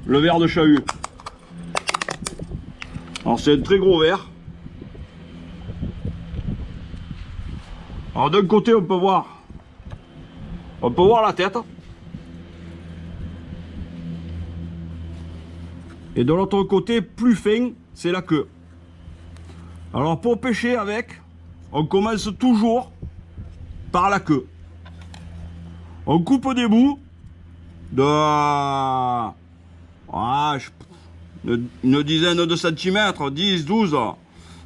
le verre de chahut. Alors c'est un très gros verre. Alors d'un côté on peut voir la tête. Et de l'autre côté, plus fin, c'est la queue. Alors pour pêcher avec, on commence toujours par la queue. On coupe des bouts de une dizaine de centimètres, 10, 12.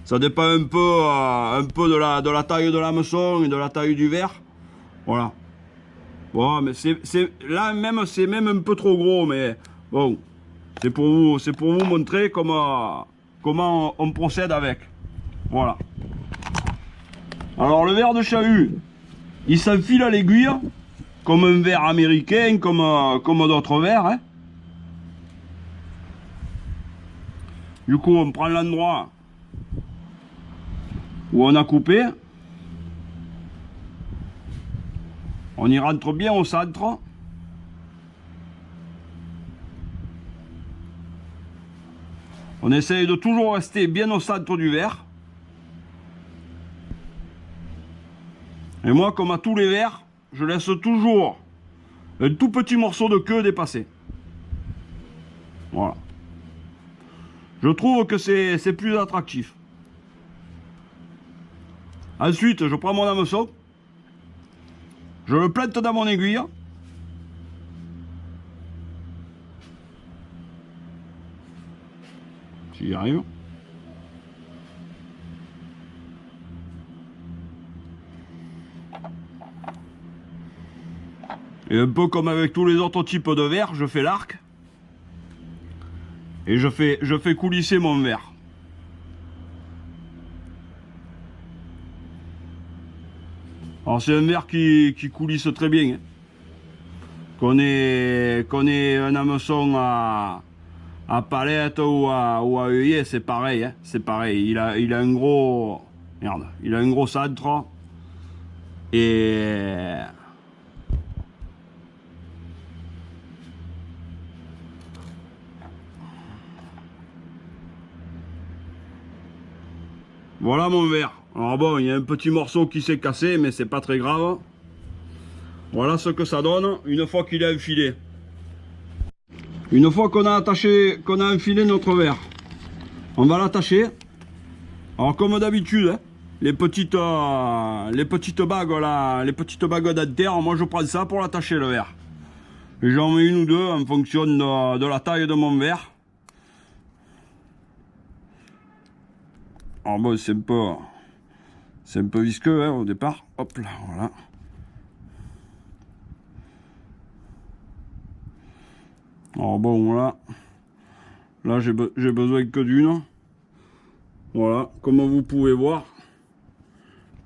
Ça dépend un peu de la taille de l'hameçon et de la taille du verre. Voilà. Bon, mais là même, c'est même un peu trop gros, mais bon, c'est pour vous montrer comment on procède avec. Voilà. Alors le verre de chahut, il s'enfile à l'aiguille, comme un verre américain, comme d'autres verres. Hein. Du coup, on prend l'endroit où on a coupé. On y rentre bien au centre. On essaye de toujours rester bien au centre du verre. Et moi, comme à tous les verres, je laisse toujours un tout petit morceau de queue dépasser. Voilà. Je trouve que c'est plus attractif. Ensuite, je prends mon hameçon. Je le plante dans mon aiguille. Si j'y arrive. Et un peu comme avec tous les autres types de verres, je fais l'arc. Et je fais coulisser mon verre. Alors c'est un verre qui coulisse très bien. Hein. Qu'on ait un hameçon à palette ou à œillet, c'est pareil. Hein. C'est pareil. Il a un gros... Merde. Il a un gros centre. Et... Voilà mon verre. Alors bon, il y a un petit morceau qui s'est cassé, mais c'est pas très grave. Voilà ce que ça donne une fois qu'il est enfilé. Une fois qu'on a enfilé notre verre, on va l'attacher. Alors comme d'habitude, hein, les petites bagues là, les petites bagues dentaires, moi je prends ça pour l'attacher le verre. Et j'en mets une ou deux en fonction de la taille de mon verre. Alors bon, c'est un peu visqueux hein, au départ. Hop là, voilà. Alors bon, voilà. Là, j'ai besoin que d'une. Voilà, comme vous pouvez voir.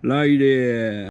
Là, il est...